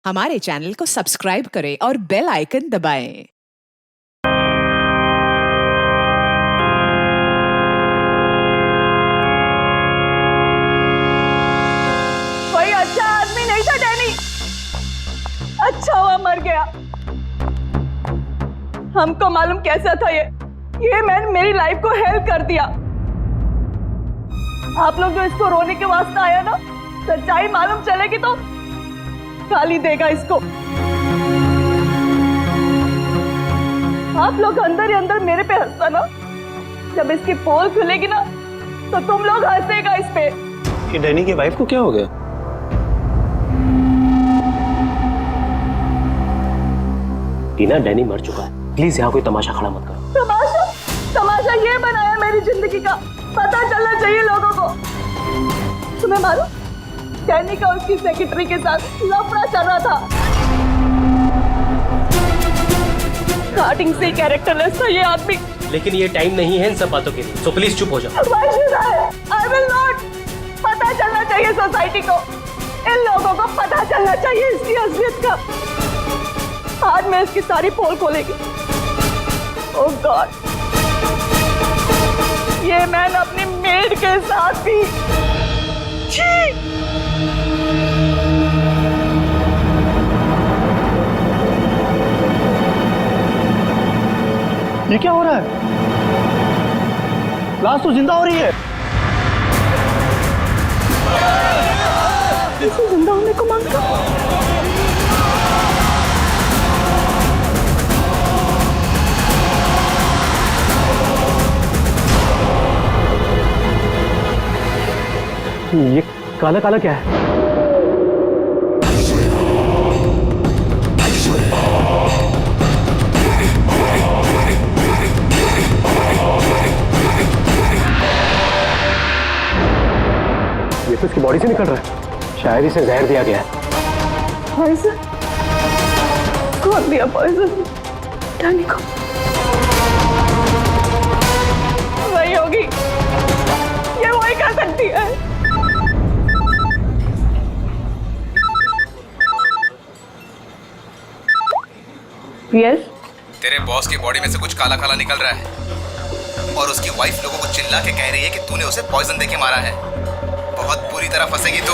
हमारे चैनल को सब्सक्राइब करें और बेल आइकन दबाएं। कोई अच्छा आदमी नहीं था डैनी, अच्छा हुआ मर गया। हमको मालूम कैसा था ये मैंने मेरी लाइफ को हेल्प कर दिया। आप लोग जो इसको रोने के वास्ते आया ना, सच्चाई मालूम चलेगी तो गाली देगा इसको। आप लोग अंदर ही अंदर मेरे पे हंसता ना, जब इसकी पोल खुलेगी ना तो तुम लोग हंसेगा इस पे। कि डैनी की वाइफ को क्या हो गया? टीना, डैनी मर चुका है, प्लीज यहाँ कोई तमाशा खड़ा मत करो। तमाशा ये बनाया मेरी जिंदगी का, पता चलना चाहिए लोगों को। तुम्हें मालूम डैनी का उसकी सेक्रेटरी के साथ लफड़ा चल रहा था। स्टार्टिंग से कैरेक्टरलेस था ये आदमी। लेकिन ये टाइम नहीं है इन सब बातों के लिए, सो प्लीज चुप हो जाओ। Why should I will not। पता चलना चाहिए सोसाइटी को, इन लोगों को पता चलना चाहिए इसकी असलियत का। आज मैं इसकी सारी पोल खोलेगी। ओह गॉड, ये मैंने अपनी मेड के साथ भी। ये क्या हो रहा है? लाश तो जिंदा हो रही है। इसे जिंदा होने को मांगता। ये काला काला क्या है? ये तो इसकी बॉडी से निकल रहा है, शायद इसे जहर दिया गया है। पॉइजन? कौन दिया पॉइजन डैनी को? वही होगी, ये वही कर सकती है। यस? तेरे बॉस की बॉडी में से कुछ काला काला निकल रहा है और उसकी वाइफ लोगों को चिल्ला के कह रही है कि तूने उसे पॉइजन देके मारा है। बहुत बुरी तरह फंसेगी तू।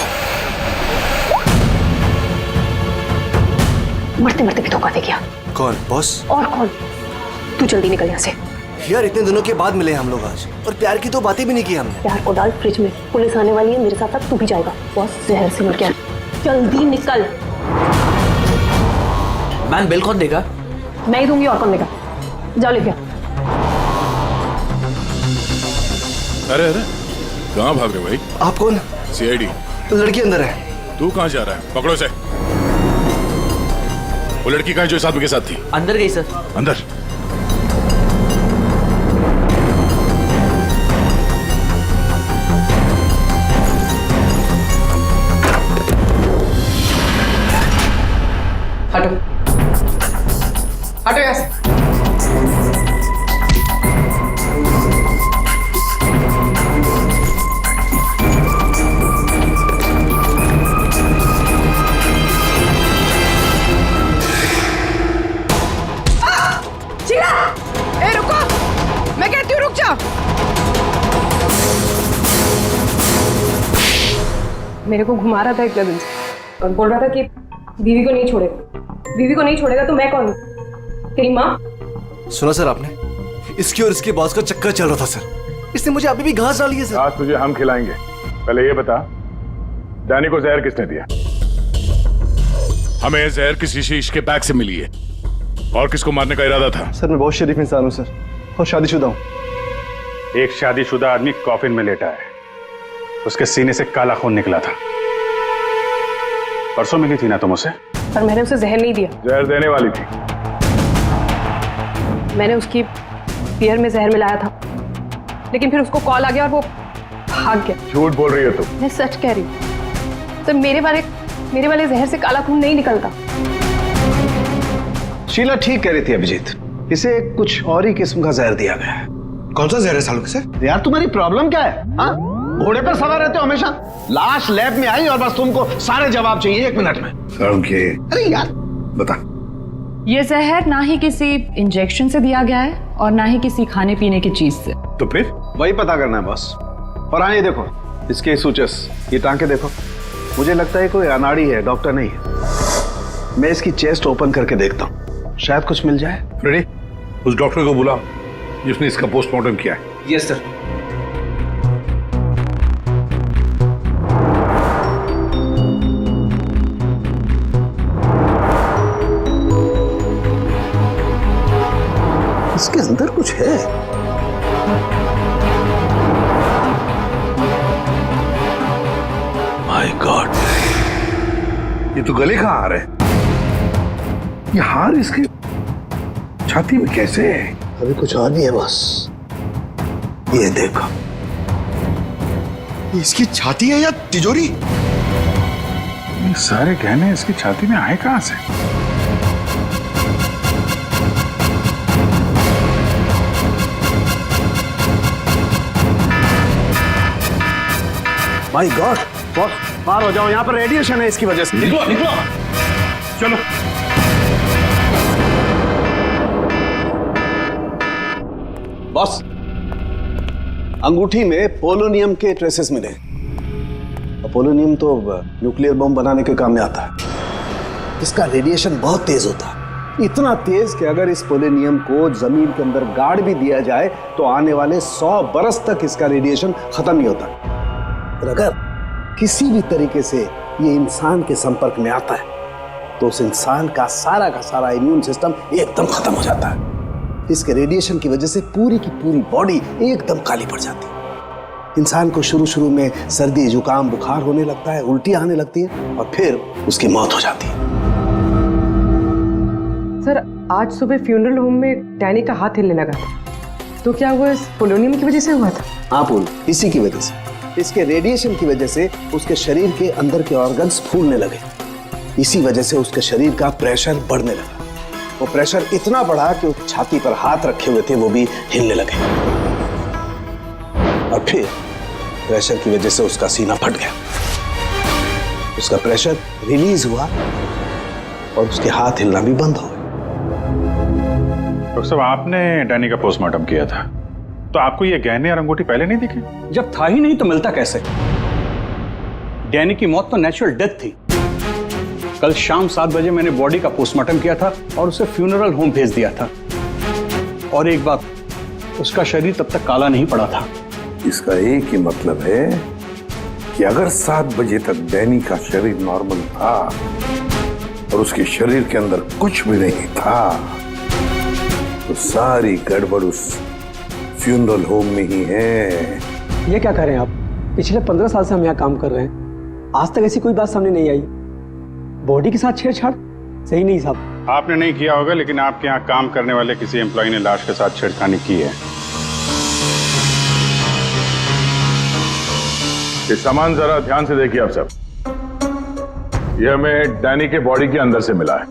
मरते मरते भी धोखा दे गया। कौन? बॉस? और कौन? तू जल्दी निकल यहाँ से। यार इतने दिनों के बाद मिले हम लोग आज, और प्यार की तो बातें भी नहीं की हमने। प्यार को डाल फ्रिज में, पुलिस आने वाली है, मेरे साथ साथ तू भी जाएगा। बॉस जहर से मर गया, जल्दी निकल। मैम बिल कौन देगा? मैं ही दूंगी, और कौन देगा? जाओ लेके। अरे अरे, कहाँ भाग रहे भाई? आप कौन? सीआईडी। लड़की अंदर है। तू कहाँ जा रहा है? पकड़ो से। वो लड़की कहाँ जो इस आदमी के साथ थी? अंदर गई सर। अंदर? हटो हटो यहाँ से। ए रुको, मैं कहती हूँ रुक जाओ। मेरे को घुमा रहा था इतने दिन से और बोल रहा था कि बीवी को नहीं छोड़ेगा, बीवी को नहीं छोड़ेगा। तो मैं कौन हूँ? तेरी माँ? सुना सर आपने? इसकी और इसके बॉस का चक्कर चल रहा था सर। इसने मुझे अभी भी घास डाली है सर। आज तुझे हम खिलाएंगे। पहले ये बता, डैनी को जहर किसने दिया? हमें जहर किसी शीश के बैग से मिली है, और किसको मारने का इरादा था? सर मैं बहुत शरीफ इंसान हूँ सर, और शादीशुदा हूँ। एक शादीशुदा आदमी कॉफिन में लेटा है, उसके सीने से काला खून निकला था। परसों मिली थी ना तुम उसे? पर मैंने उसे जहर नहीं दिया। जहर देने वाली थी। मैंने उसकी बियर में जहर मिलाया था, लेकिन फिर उसको कॉल आ गया और वो भाग गया। झूठ बोल रही है तू। मैं सच कह रही हूँ। तो मेरे वाले जहर से काला खून नहीं निकलता। शीला ठीक कह रही थी अभिजीत, इसे कुछ और ही किस्म का जहर दिया गया है। कौन सा जहर है सालू से? यार तुम्हारी प्रॉब्लम क्या है? हाँ? घोड़े पर सवार रहते हो हमेशा। लाश लैब में आई और बस तुमको सारे जवाब चाहिए 1 मिनट में। अरे यार बता। ये जहर ना ही किसी इंजेक्शन से दिया गया है और ना ही किसी खाने पीने की चीज से। तो फिर वही पता करना है बॉस। और हाँ, ये देखो इसके सूचस, ये टांके देखो। मुझे लगता है कोई अनाड़ी है, डॉक्टर नहीं है। मैं इसकी चेस्ट ओपन करके देखता हूँ, शायद कुछ मिल जाए। रेडी? उस डॉक्टर को बुलाओ जिसने इसका पोस्टमार्टम किया है। Yes sir. इसके अंदर कुछ है। माय गॉड, ये तो गले का हार है। ये हार इसके छाती में कैसे है? अभी कुछ और नहीं है बस। ये देखो, इसकी छाती है या तिजोरी? ये सारे गहने इसकी छाती में आए कहां से? माय गॉड, बॉस बाहर हो जाओ, यहाँ पर रेडिएशन है इसकी वजह से। निकलो निकलो, चलो। बॉस, अंगूठी में पोलोनियम के ट्रेसेस मिले। पोलोनियम तो न्यूक्लियर बम बनाने के काम में आता है। इसका रेडिएशन बहुत तेज होता है, इतना तेज कि अगर इस पोलोनियम को जमीन के अंदर गाड़ भी दिया जाए तो आने वाले 100 बरस तक इसका रेडिएशन खत्म नहीं होता। और अगर किसी भी तरीके से ये इंसान के संपर्क में आता है तो उस इंसान का सारा इम्यून सिस्टम एकदम खत्म हो जाता है। इसके रेडिएशन की वजह से पूरी की पूरी बॉडी एकदम काली पड़ जाती है। इंसान को शुरू में सर्दी, जुकाम, बुखार होने लगता है, उल्टी आने लगती है और फिर उसकी मौत हो जाती है। सर, आज सुबह फ्यूनरल होम में डैनी का हाथ हिलने लगा था, तो क्या वो इस पोलोनियम की वजह से हुआ था? हाँ पूल, इसी की वजह से, इसके रेडिएशन की वजह से उसके शरीर के अंदर के ऑर्गन्स फूलने लगे। इसी वजह से उसके शरीर का प्रेशर बढ़ने लगा। वो प्रेशर इतना बढ़ा कि उस छाती पर हाथ रखे हुए थे वो भी हिलने लगे। और फिर प्रेशर की वजह से उसका सीना फट गया, उसका प्रेशर रिलीज हुआ और उसके हाथ हिलना भी बंद हो गए। डॉक्टर साहब, आपने डैनी का पोस्टमार्टम किया था, तो आपको ये गहने और अंगूठी पहले नहीं दिखे? जब था ही नहीं तो मिलता कैसे? डैनी की मौत तो नेचुरल डेथ थी। कल शाम 7 बजे मैंने बॉडी का पोस्टमार्टम किया था और उसे फ्यूनरल होम भेज दिया था। और एक बात, उसका शरीर तब तक काला नहीं पड़ा था। इसका एक ही मतलब है कि अगर 7 बजे तक डैनी का शरीर नॉर्मल था और उसके शरीर के अंदर कुछ भी नहीं था, तो सारी गड़बड़ उस फ्यूनरल होम में ही है। ये क्या कह रहे हैं आप? पिछले 15 साल से हम यहाँ काम कर रहे हैं, आज तक ऐसी कोई बात सामने नहीं आई। बॉडी के साथ छेड़छाड़ सही नहीं साहब। आपने नहीं किया होगा, लेकिन आपके यहाँ काम करने वाले किसी एम्प्लॉय ने लाश के साथ छेड़खानी की है। ये सामान जरा ध्यान से देखिए आप सब। ये हमें डैनी के बॉडी के अंदर से मिला है।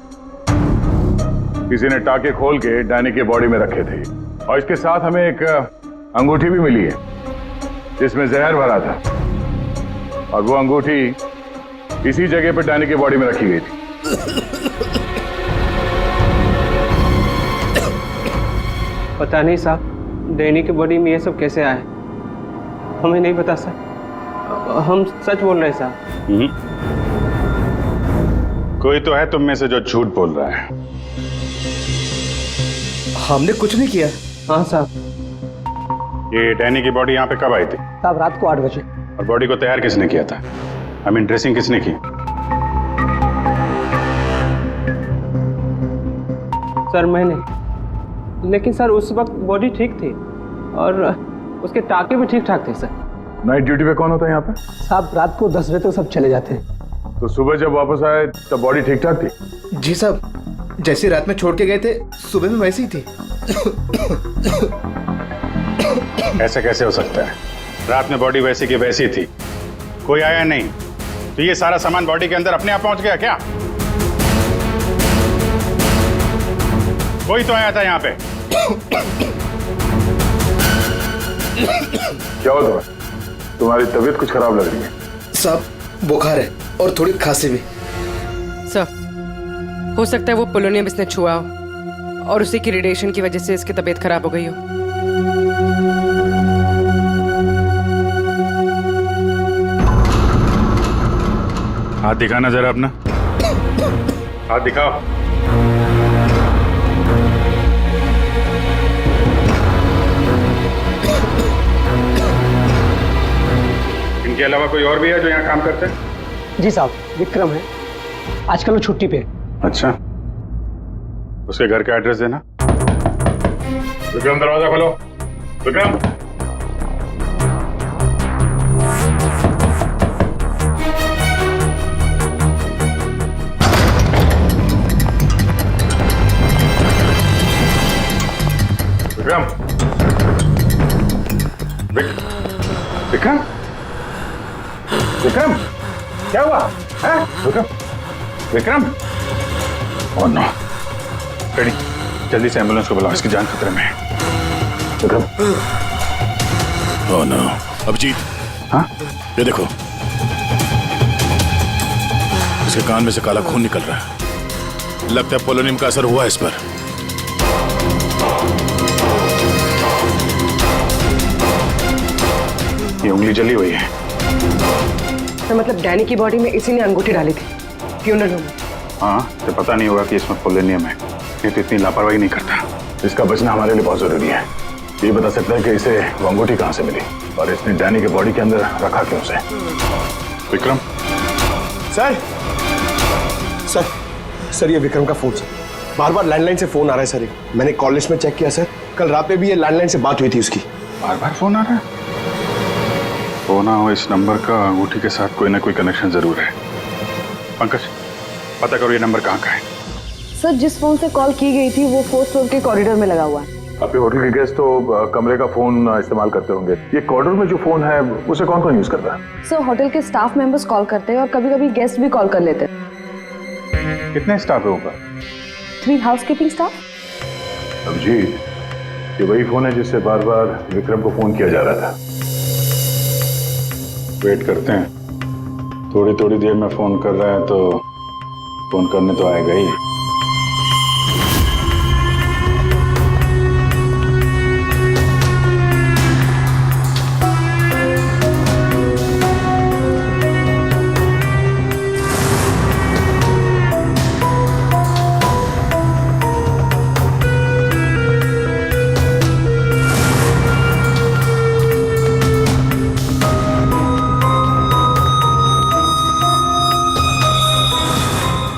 किसी ने टाके खोल के डैनी के बॉडी में रखे थे और इसके साथ हमें एक अंगूठी भी मिली है जिसमें जहर भरा था, और वो अंगूठी इसी जगह पर डैनी के बॉडी में रखी गई थी। पता नहीं साहब, डैनी की बॉडी में ये सब कैसे आया, हमें नहीं पता सर। हम सच बोल रहे हैं साहब। कोई तो है तुम में से जो झूठ बोल रहा है। हमने कुछ नहीं किया। हाँ साहब। ये डैनी की बॉडी यहाँ पे कब आई थी? साहब रात को 8 बजे। और बॉडी को तैयार किसने किया था? आई मीन ड्रेसिंग किसने की? सर मैंने, लेकिन सर उस वक्त बॉडी ठीक थी और उसके टाके भी ठीक ठाक थे सर। नाइट ड्यूटी पे कौन होता है यहाँ पे? साहब रात को 10 बजे तक सब चले जाते हैं। तो सुबह जब वापस आए तब बॉडी ठीक ठाक थी? जी साहब, जैसे रात में छोड़ के गए थे सुबह में वैसी ही थी। ऐसे कैसे हो सकता है? रात में बॉडी वैसी की वैसी थी, कोई आया नहीं, तो ये सारा सामान बॉडी के अंदर अपने आप पहुंच गया क्या? कोई तो आया था यहाँ पे। क्या हुआ तुम्हें? तुम्हारी तबीयत कुछ खराब लग रही है। साहब बुखार है और थोड़ी खांसी भी। सर, हो सकता है वो पोलोनियम इसने छुआ हो और उसी की रेडिएशन की वजह से इसकी तबीयत खराब हो गई हो। हाथ दिखाना जरा अपना, हाथ दिखाओ। इनके अलावा कोई और भी है जो यहाँ काम करते हैं? जी साहब, विक्रम है, आजकल वो छुट्टी पे है। अच्छा, उसके घर का एड्रेस देना। विक्रम दरवाजा खोलो। विक्रम, विक्रम, विक्रम, विक्रम, क्या हुआ है? Vikram, Vikram, oh no, ready, जल्दी से एम्बुलेंस को बुलाओ, इसकी जान खतरे में है। विक्रम, ओह नो, अभिजीत, हाँ, ये देखो, इसके कान में से काला खून निकल रहा है। लगता है पोलोनियम का असर हुआ है इस पर। ये उंगली जली हुई है। तो मतलब डैनी की बॉडी में इसी ने अंगूठी डाली थी फ्यूनरल होम में। हाँ, तो पता नहीं होगा कि इसमें पोलोनियम है। ये तो इतनी लापरवाही नहीं करता। इसका बचना हमारे लिए बहुत जरूरी है। ये बता सकता है कि इसे वो अंगूठी कहाँ से मिली और इसने डैनी के बॉडी के अंदर रखा क्यों उसे। विक्रम, सर, सर, सर ये विक्रम का फोन सर, बार बार लैंडलाइन से फोन आ रहा है सर। मैंने कॉल लिस्ट में चेक किया सर, कल रात में भी ये लैंडलाइन से बात हुई थी उसकी। बार बार फोन आ रहा है। फोन हो इस नंबर का अंगूठी के साथ कोई ना कोई कनेक्शन जरूर है। पंकज, पता करो ये नंबर कहाँ का है। सर, जिस फोन से कॉल की गई थी वो 4th फ्लोर के कॉरिडोर में लगा हुआ है। आपके होटल के गेस्ट तो कमरे का फोन इस्तेमाल करते होंगे। ये कॉरिडोर में जो फोन है उसे कौन कौन यूज करता है? सर, होटल के स्टाफ मेंबर्स कॉल करते हैं और कभी कभी गेस्ट भी कॉल कर लेते हैं। कितने स्टाफ है ऊपर? 3 हाउसकीपिंग स्टाफ। अभिजीत, ये वही फोन है जिससे बार बार विक्रम को फोन किया जा रहा था। वेट करते हैं, थोड़ी थोड़ी देर में फोन कर रहा है तो फोन करने तो आएगा ही।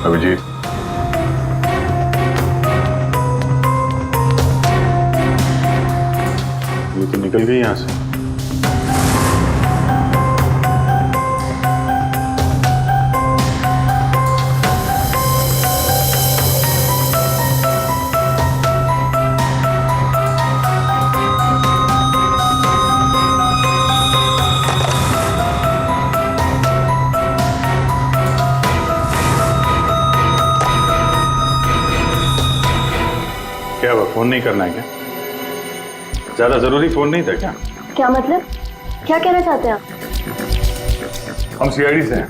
अभिजीत, ये तो निकल गई यहाँ से। क्या हुआ, फोन नहीं करना है क्या? ज्यादा जरूरी फोन नहीं था क्या? क्या मतलब? क्या कहना चाहते हैं आप? हम सीआईडी से हैं।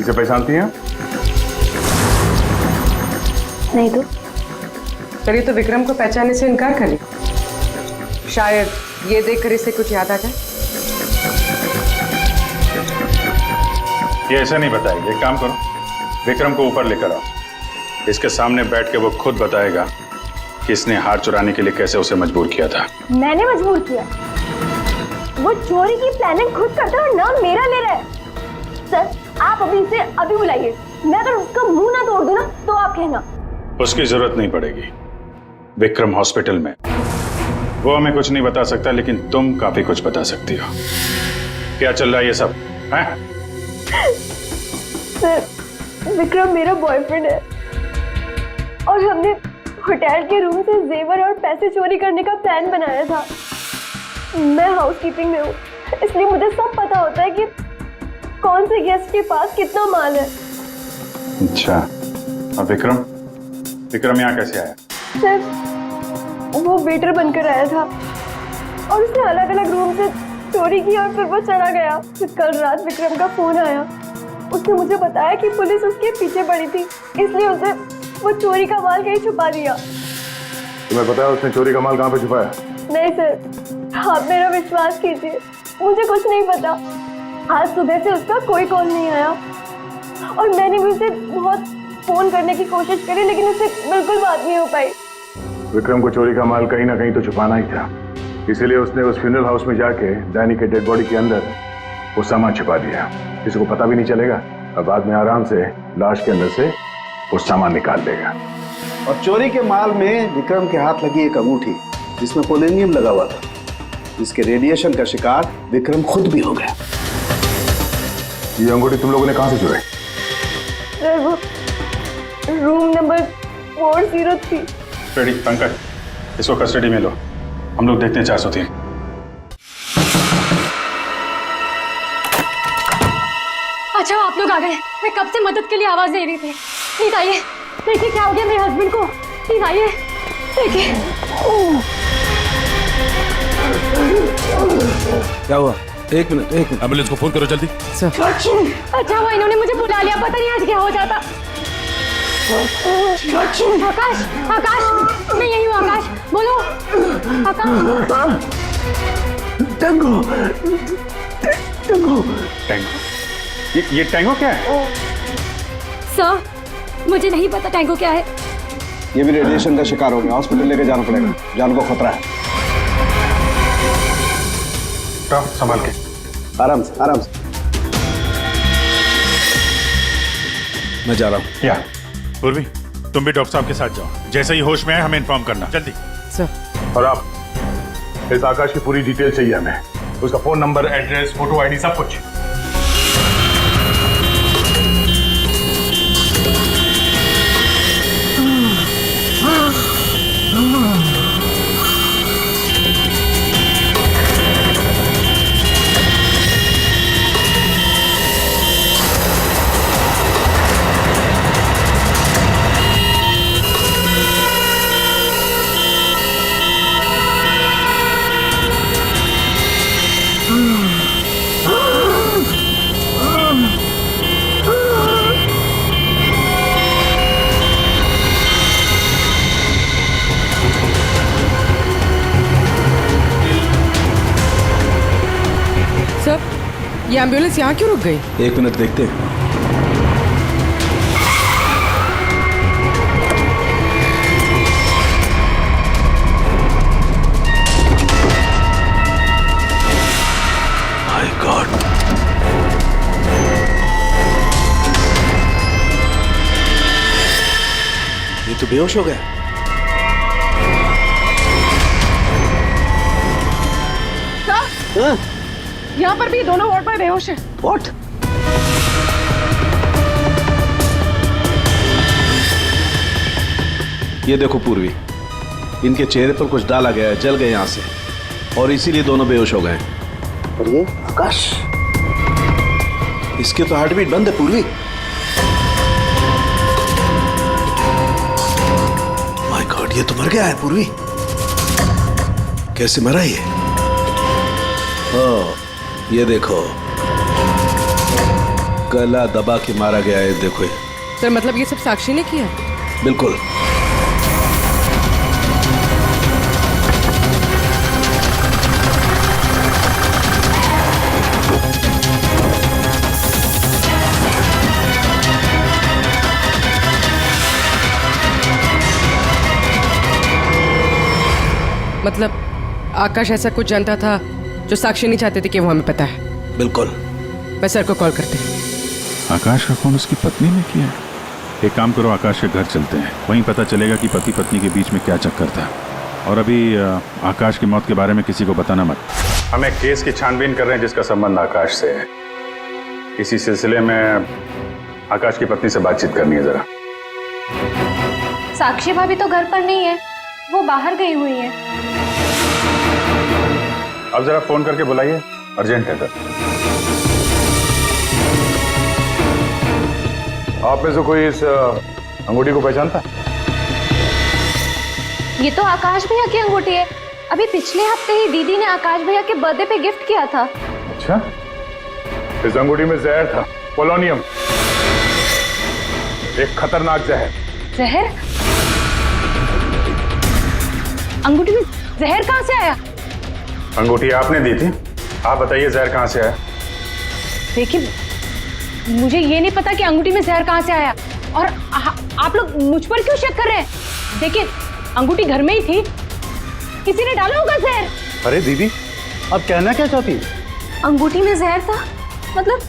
इसे पहचानती हैं? नहीं तो। सर, ये तो विक्रम को पहचानने से इनकार कर लिया। शायद ये देखकर इसे कुछ याद आ जाए। ये ऐसा नहीं बताएगी। एक काम करो, विक्रम को ऊपर लेकर आओ, इसके सामने बैठ के वो खुद बताएगा कि इसने हार चुराने के लिए कैसे उसे मजबूर किया था। मैंने मजबूर किया? वो चोरी की प्लानिंग खुद करता है और नाम मेरा ले रहा है। सर, आप अभी इसे अभी बुलाइए। मैं अगर उसका मुंह ना तोड़ दूं ना तो आप कहना। उसकी जरूरत नहीं पड़ेगी। विक्रम हॉस्पिटल में, वो हमें कुछ नहीं बता सकता, लेकिन तुम काफी कुछ बता सकती हो। क्या चल रहा है ये सब है? सर, विक्रम मेरा बॉयफ्रेंड है और हमने होटल के रूम से जेवर और पैसे चोरी करने का प्लान बनाया था। मैं हाउसकीपिंग में हूँ, इसलिए मुझे सब पता होता है कि कौन से गेस्ट के पास कितना माल है। अच्छा, और विक्रम यहाँ कैसे आया? सर, वो वेटर बनकर आया था और उसने अलग अलग रूम से चोरी की और फिर वो चला गया। फिर कल रात विक्रम का फोन आया, उसने मुझे बताया कि पुलिस उसके पीछे पड़ी थी, इसलिए उसे वो चोरी का माल कहीं छुपा दिया। तुम्हें पता है उसने चोरी का माल कहाँ पे छुपाया? नहीं सर, आप मेरा विश्वास कीजिए, मुझे कुछ नहीं पता। आज सुबह से उसका कोई कॉल नहीं आया और मैंने भी उसे बहुत फोन करने की कोशिश करी, लेकिन उससे बिल्कुल बात नहीं हो पाई। विक्रम को चोरी का माल कहीं ना कहीं तो छुपाना ही था, इसीलिए उसने उस फ्यूनरल हाउस में जाके डैनी के डेड बॉडी के अंदर वो सामान छुपा दिया। किसी को पता भी नहीं चलेगा और बाद में आराम से लाश के अंदर से वो सामान निकाल लेगा। और चोरी के माल में विक्रम के हाथ लगी एक अंगूठी जिसमें पोलोनियम लगा हुआ था, जिसके रेडिएशन का शिकार विक्रम खुद भी हो गया। ये अंगूठी तुम लोगों ने कहां से चुराई? सर वो रूम नंबर 403। रेडी पंकज, इसको कस्टडी में लो, हम लोग देखते हैं 403। अच्छा आप लोग आ गए, मैं कब से मदद के लिए आवाज दे रही थी। प्लीज आइए, देखिए क्या हो गया मेरे हस्बैंड को। प्लीज आइए, देखिए। क्या हुआ? एक मिनट एम्बुलेंस को फोन करो जल्दी। अच्छा हुआ इन्होंने मुझे बुला लिया, पता नहीं आज क्या हो जाता। आकाश, आकाश, मैं यही हूँ। आकाश बोलो। आकाश। टैंगो। ये टैंगो क्या है? सर मुझे नहीं पता टैंगो क्या है। ये भी रेडिएशन का शिकार हो गया, हॉस्पिटल लेके जाना पड़ेगा, जान को खतरा है। संभाल के, आराम से आराम से। मैं जा रहा हूँ। या पूर्वी, तुम भी डॉक्टर साहब के साथ जाओ, जैसे ही होश में आए हमें इन्फॉर्म करना जल्दी। सर और आप इस आकाश की पूरी डिटेल चाहिए हमें, उसका phone number, address, photo ID, सब कुछ। ये एम्बुलेंस यहाँ क्यों रुक गई? एक मिनट देखते हैं। माय गॉड, ये तो बेहोश हो गया। यहाँ पर भी दोनों वार्ड में बेहोश है। What? ये देखो पूर्वी, इनके चेहरे पर कुछ डाला गया है, जल गए यहां से, और इसीलिए दोनों बेहोश हो गए। और ये आकाश, इसके तो हार्ट बीट बंद है पूर्वी। माय गॉड, ये तो मर गया है पूर्वी। कैसे मरा ये? ओह, ये देखो, गला दबा के मारा गया है। देखो सर, मतलब ये सब साक्षी ने किया? बिल्कुल। मतलब आकाश ऐसा कुछ जानता था जो साक्षी नहीं चाहते थे कि वो हमें पता है। बिल्कुल। मैं सर को कॉल करती हूँ। आकाश का फोन उसकी पत्नी ने किया। एक काम करो, आकाश के घर चलते हैं, वहीं पता चलेगा कि पति पत्नी के बीच में क्या चक्कर था। और अभी आकाश की मौत के बारे में किसी को बताना मत। हम एक केस की छानबीन कर रहे हैं जिसका संबंध आकाश से है। इसी सिलसिले में आकाश की पत्नी से बातचीत करनी है जरा। साक्षी भाभी तो घर पर नहीं है, वो बाहर गई हुई है। अब जरा फोन करके बुलाइए, अर्जेंट है सर। आप में से कोई इस अंगूठी को पहचानता? ये तो आकाश भैया की अंगूठी है। अभी पिछले हफ्ते ही दीदी ने आकाश भैया के बर्थडे पे गिफ्ट किया था। अच्छा, इस अंगूठी में जहर था, पोलोनियम, एक खतरनाक जहर। जहर? अंगूठी में जहर कहाँ से आया? अंगूठी आपने दी थी, आप बताइए जहर कहाँ से आया? देखिए, मुझे ये नहीं पता कि अंगूठी में जहर कहाँ से आया, और आप लोग मुझ पर क्यों शक कर रहे हैं? देखिए, अंगूठी घर में ही थी, किसी ने डाला होगा जहर। अरे दीदी, आप कहना क्या चाहती? अंगूठी में जहर था मतलब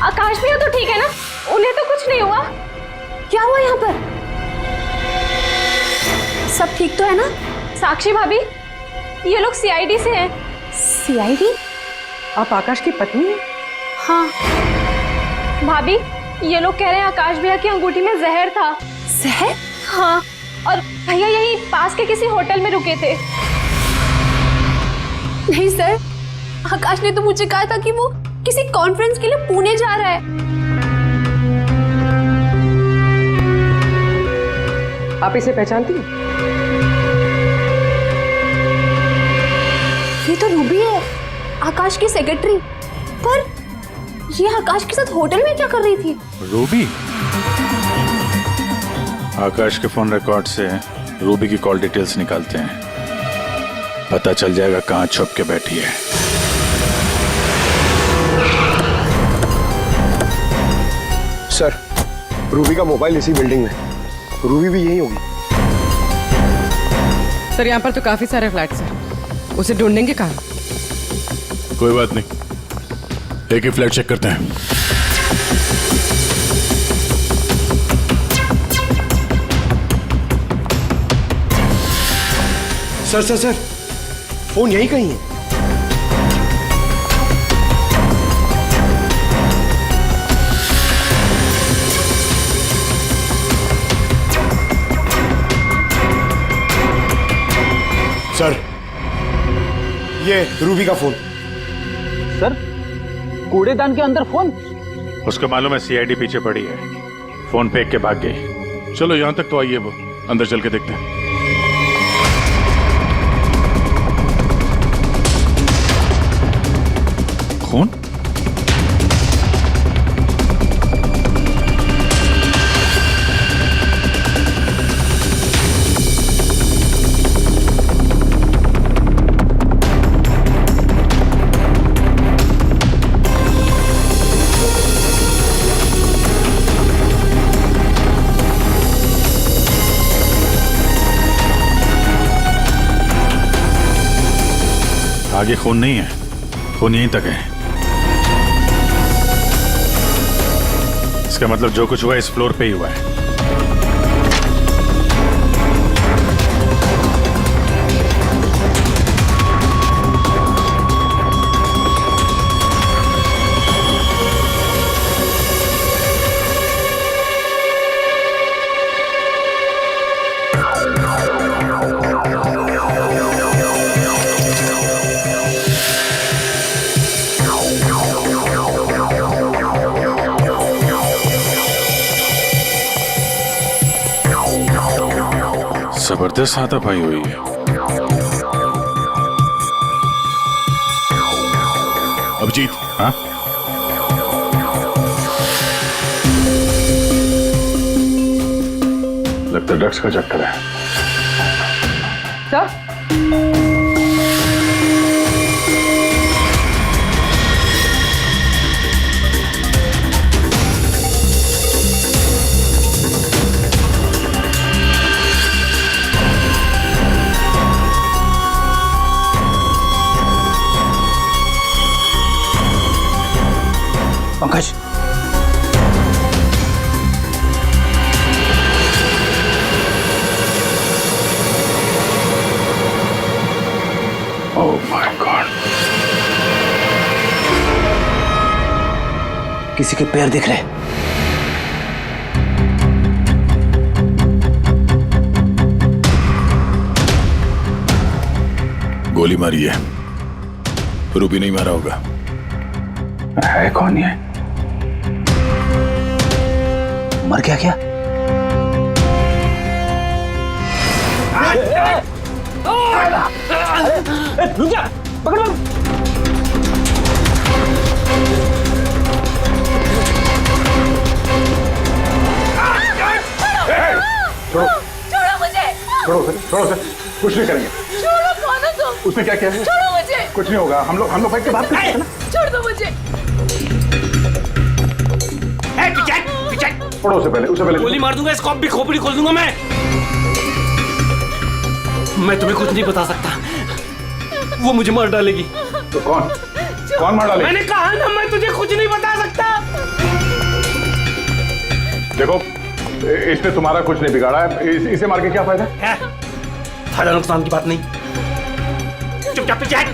आकाश भैया तो ठीक है ना, उन्हें तो कुछ नहीं हुआ? क्या हुआ यहाँ पर? सब ठीक तो है ना? साक्षी भाभी, ये लोग सीआईडी से हैं। सीआईडी? आप आकाश की पत्नी हैं? हाँ भाभी, ये लोग कह रहे हैं आकाश भैया की अंगूठी में जहर था। जहर? हाँ, और भैया यहीं पास के किसी होटल में रुके थे। नहीं सर, आकाश ने तो मुझे कहा था कि वो किसी कॉन्फ्रेंस के लिए पुणे जा रहा है। आप इसे पहचानती हैं? ये तो रूबी है, आकाश की सेक्रेटरी। पर ये आकाश के साथ होटल में क्या कर रही थी? रूबी? आकाश के फोन रिकॉर्ड से रूबी की कॉल डिटेल्स निकालते हैं, पता चल जाएगा कहाँ छुप के बैठी है। सर, रूबी का मोबाइल इसी बिल्डिंग में, रूबी भी यही होगी। सर, यहाँ पर तो काफी सारे फ्लैट्स हैं, उसे ढूंढेंगे कहाँ? कोई बात नहीं, एक ही फ्लैट चेक करते हैं। सर सर सर, फोन यही कहीं है। सर, ये रूबी का फोन। सर, कूड़ेदान के अंदर फोन? उसको मालूम है सीआईडी पीछे पड़ी है, फोन फेंक के भाग गई। चलो यहाँ तक तो आइए, वो अंदर चल के देखते हैं। खून? आगे खून नहीं है, खून यहीं तक है। इसका मतलब जो कुछ हुआ इस फ्लोर पे ही हुआ है। जबरदस्त हाथापाई हुई है। अभिजीत, हाँ? लगता है ड्रग्स का चक्कर है। Sir, Pankaj, oh my God, किसी के पैर दिख रहे। गोली मारी है, रूबी नहीं मारा होगा। है कौन ये? मर गया क्या? रुक जा, पकड़ पकड़। छोड़ो मुझे। छोड़ो सर, कुछ नहीं करेंगे। छोड़ो, कौन हो तुम? उसने क्या किया है? छोड़ो मुझे। कुछ नहीं होगा, हम लोग बैठ के बात करते हैं ना। छोड़ दो मुझे। छोड़ो उसे पहले गोली मार दूंगा, इसको भी खोपड़ी खोल दूंगा मैं तुम्हें कुछ नहीं बता सकता, वो मुझे मार डालेगी। तो कौन मार डालेगा? मैंने कहा ना, मैं तुझे कुछ नहीं बता सकता। देखो, इसने तुम्हारा कुछ नहीं बिगाड़ा है, इसे मार के क्या फायदा? फायदा नुकसान की बात नहीं, चुपचाप पीछे हट।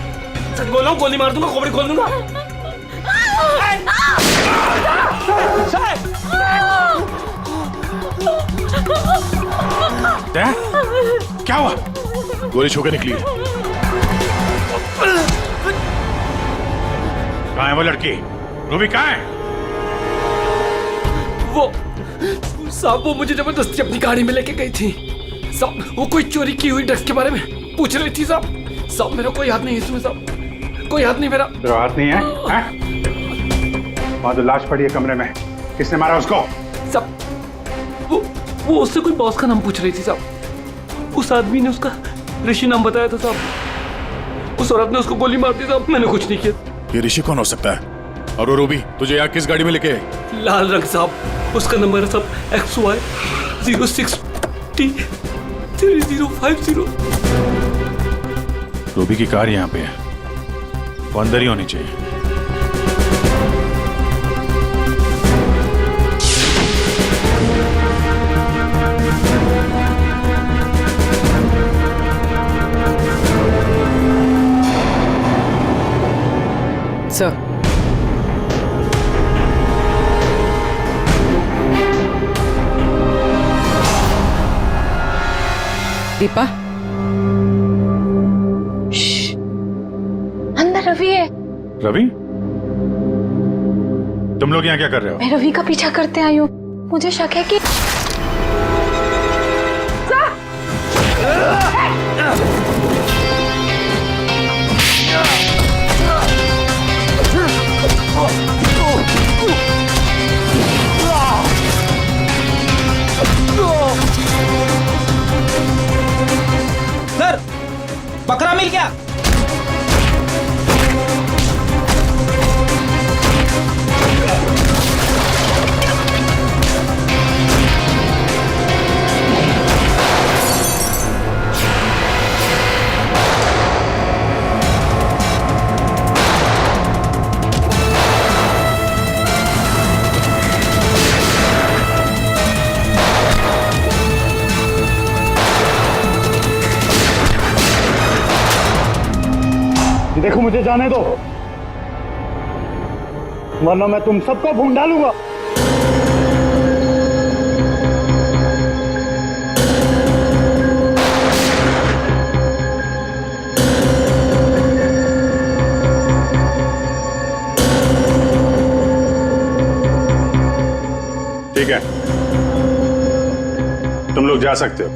सच बोल रहा हूँ, गोली मार दूंगा, खोपड़ी खोल दूंगा। क्या हुआ? गोली छू के निकली है। कहाँ है वो लड़की? रूबी कहाँ है? वो साहब, वो मुझे जबरदस्ती अपनी गाड़ी में लेके गई थी साहब। वो कोई चोरी की हुई ड्रग्स के बारे में पूछ रही थी साहब। मेरा कोई हाथ नहीं है इसमें साहब, कोई हाथ नहीं मेरा। तेरा हाथ नहीं है? वहां तो लाश पड़ी है कमरे में, किसने मारा उसको? साहब, वो उससे कोई बॉस का नाम पूछ रही थी साहब। उस आदमी ने उसका ऋषि नाम बताया था साहब। उस औरत ने उसको गोली मार दी साहब, मैंने कुछ नहीं किया। ये ऋषि कौन हो सकता है? और वो रूबी तुझे यहाँ किस गाड़ी में लेके? लाल रंग साहब, उसका नंबर है साहब XY 06T3050। रूबी की कार यहाँ पे है, वो अंदर ही होनी चाहिए। सर, दीपा, अंदर रवि है। रवि, तुम लोग यहाँ क्या कर रहे हो? मैं रवि का पीछा करते आई हूँ, मुझे शक है कि सर, बकरा मिल गया। देखो, मुझे जाने दो, वरना मैं तुम सबको भून डालूंगा। ठीक है, तुम लोग जा सकते हो।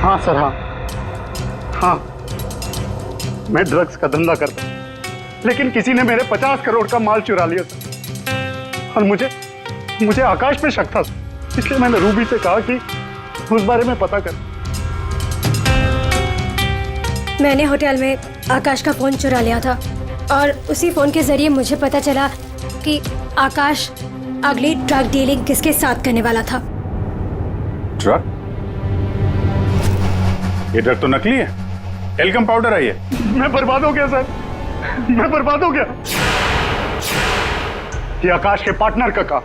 हाँ सर, हाँ, मैं ड्रग्स का धंधा करता हूँ, लेकिन किसी ने मेरे 50 करोड़ का माल चुरा लिया सर। और मुझे आकाश पे शक था, इसलिए मैंने रूबी से कहा कि उस बारे में पता कर। मैंने होटल में आकाश का फोन चुरा लिया था और उसी फोन के जरिए मुझे पता चला कि आकाश अगली ड्रग डीलिंग किसके साथ करने वाला था। ड्रग? ये ड्रग तो नकली है, एल्कम पाउडर है ये। मैं बर्बाद हो गया सर, मैं बर्बाद हो गया। ये आकाश के पार्टनर का काम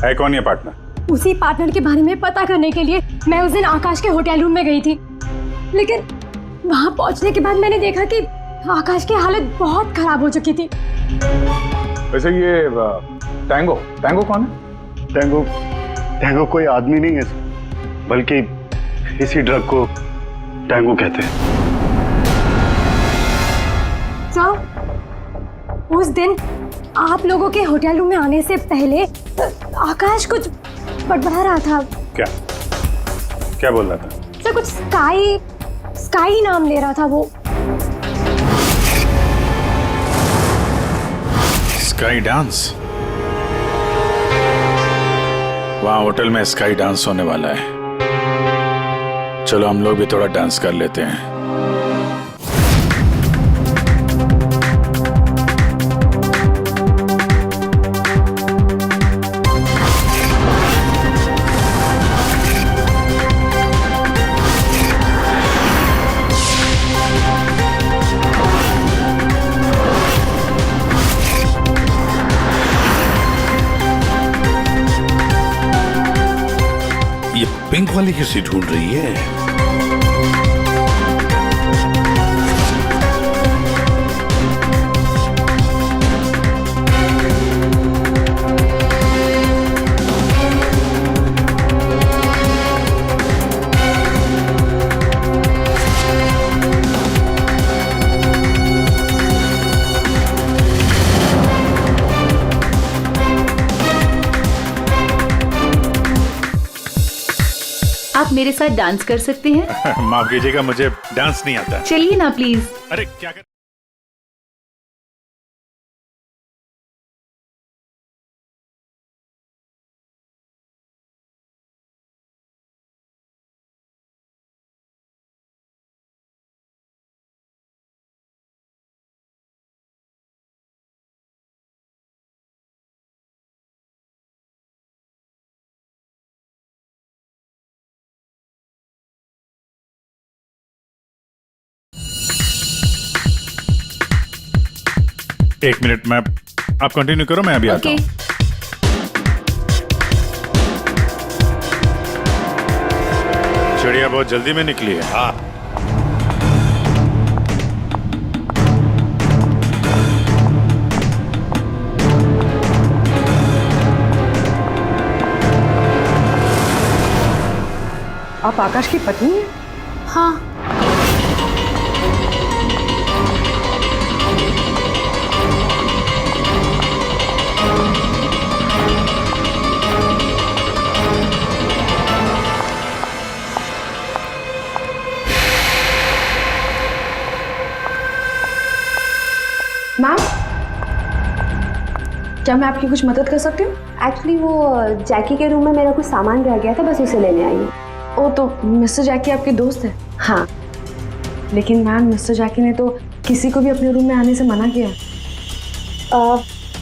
है। कौन ये पार्टनर? उसी पार्टनर के बारे में पता करने के लिए मैं उस दिन आकाश के होटल रूम में गई थी, लेकिन वहां पहुंचने के बाद मैंने देखा कि आकाश की हालत बहुत खराब हो चुकी थी। वैसे ये टैंगो टैंगो कौन है? टैंगो कोई आदमी नहीं है, बल्कि इसी ड्रग को टैंगो कहते हैं। सर, उस दिन आप लोगों के होटल रूम में आने से पहले आकाश कुछ बड़बड़ा रहा था। क्या क्या बोल रहा था? सर, कुछ स्काई नाम ले रहा था वो। Sky dance? वहां होटल में स्काई डांस होने वाला है। चलो हम लोग भी थोड़ा डांस कर लेते हैं। ये पिंक वाली किसी ढूंढ रही है? आप मेरे साथ डांस कर सकते हैं? माफ कीजिएगा, मुझे डांस नहीं आता। चलिए ना प्लीज। अरे क्या कर... एक मिनट, मैं आप कंटिन्यू करो, मैं अभी आता हूँ। चिड़िया बहुत जल्दी में निकली है। हाँ, आप आकाश की पत्नी हैं? हाँ। मैम, क्या मैं आपकी कुछ मदद कर सकती हूँ? एक्चुअली वो जैकी के रूम में मेरा कुछ सामान रह गया था, बस उसे लेने आई हूँ। ओ, तो मिस्टर जैकी आपके दोस्त है? हाँ। लेकिन मैम, मिस्टर जैकी ने तो किसी को भी अपने रूम में आने से मना किया।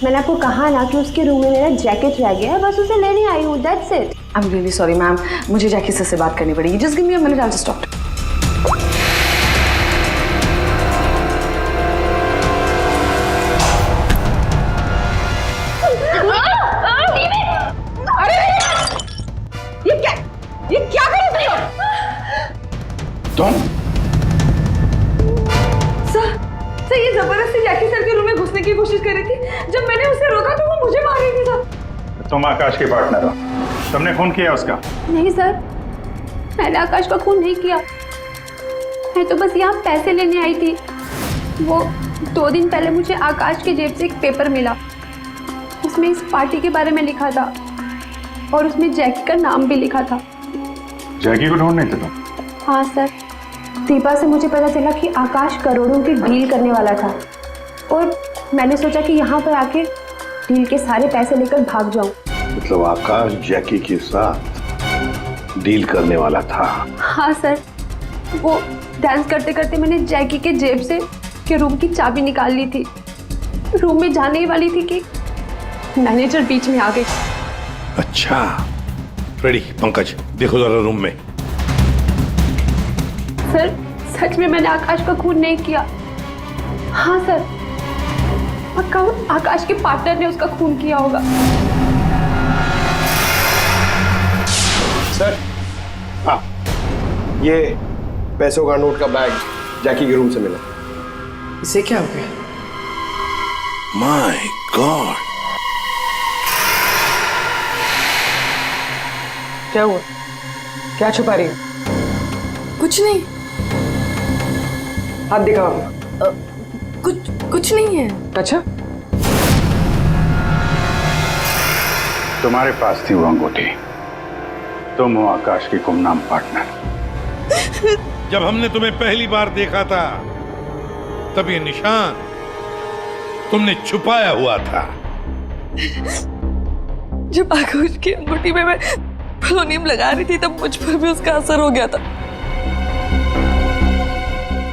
मैंने आपको कहा ना कि उसके रूम में मेरा जैकेट रह गया है, बस उसे लेने आई हूँ, that's it. I am really sorry ma'am, मुझे जैकी से बात करनी पड़ेगी। Just give me a minute, I will just talk. Sir, ये जबरदस्ती जैकी सर के रूम में घुसने की कोशिश कर रही थी। जब मैंने उसे रोका तो वो मुझे मार रही थी सर। तुम आकाश के पार्टनर हो, तुमने खून किया उसका? नहीं सर, मैंने आकाश का खून नहीं किया। मैं तो बस यहाँ पैसे लेने आई थी। वो 2 दिन पहले मुझे आकाश के जेब से एक पेपर मिला, उसमें इस पार्टी के बारे में लिखा था और उसमें जैकी का नाम भी लिखा था। जैकी को ढूंढ नहीं था? हाँ सर, दीपा से मुझे पता चला कि आकाश करोड़ों की डील करने वाला था और मैंने सोचा कि यहाँ पर आके डील के सारे पैसे लेकर भाग जाऊं। मतलब आकाश जैकी के साथ डील करने वाला था? हाँ सर, वो डांस करते करते मैंने जैकी के जेब से के रूम की चाबी निकाल ली थी। रूम में जाने ही वाली थी कि मैनेजर बीच में आ गई। अच्छा, रेडी पंकज, देखो जरा रूम में। सर, सच में मैंने आकाश का खून नहीं किया। हाँ सर, पक्का आकाश के पार्टनर ने उसका खून किया होगा। सर, हाँ, ये पैसों का नोट का बैग जैकी के रूम से मिला। इसे क्या हो गया? माय गॉड, क्या हुआ? क्या छुपा रही हो? कुछ नहीं। हाथ दिखाओ। कुछ नहीं है। अच्छा, तुम्हारे पास थी वो अंगूठी, तुम हो आकाश की गुमनाम पार्टनर। जब हमने तुम्हें पहली बार देखा था तब ये निशान तुमने छुपाया हुआ था। जब आकाश की अंगूठी में मैं पोलोनियम लगा रही थी तब मुझ पर भी उसका असर हो गया था।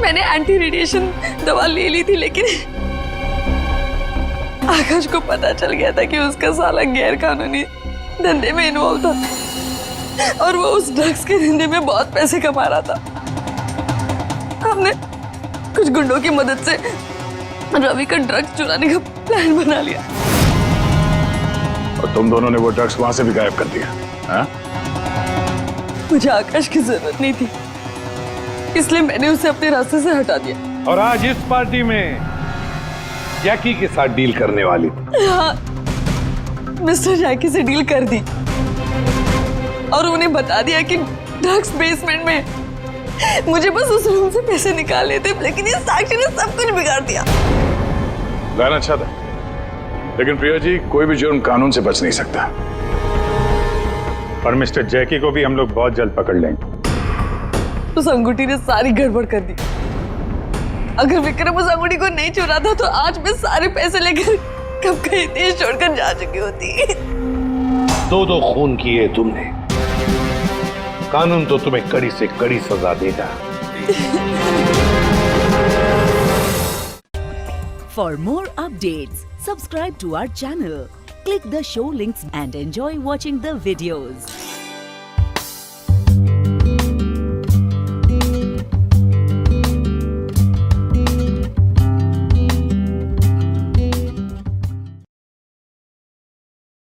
मैंने एंटी रेडिएशन दवा ले ली थी, लेकिन आकाश को पता चल गया था कि उसका साला गैर कानूनी धंधे में इन्वॉल्व था और वो उस ड्रग्स के धंधे में बहुत पैसे कमा रहा था। हमने कुछ गुंडों की मदद से रवि का ड्रग्स चुराने का प्लान बना लिया। और तुम दोनों ने वो ड्रग्स वहां से भी गायब कर दिया, हाँ? मुझे आकाश की जरूरत नहीं थी, इसलिए मैंने उसे अपने रास्ते से हटा दिया। और आज इस पार्टी में जैकी के साथ डील करने वाली थी। हाँ, मिस्टर जैकी से डील कर दी और उन्हें बता दिया कि ड्रग्स बेसमेंट में, मुझे बस उस रूम से पैसे निकालने थे, लेकिन ये साक्षी ने सब कुछ बिगाड़ दिया। प्लान अच्छा था, लेकिन प्रिया जी, कोई भी जुर्म कानून से बच नहीं सकता। और मिस्टर जैकी को भी हम लोग बहुत जल्द पकड़ लेंगे। उस अंगूठी ने सारी गड़बड़ कर दी। अगर विक्रम उस अंगूठी को नहीं चुरा था तो आज मैं सारे पैसे लेकर कब कहीं देश छोड़कर जा चुकी होती। दो खून किए तुमने, कानून तो तुम्हें कड़ी से कड़ी सजा देगा। For more updates, subscribe to our channel, click the show links and enjoy watching the videos.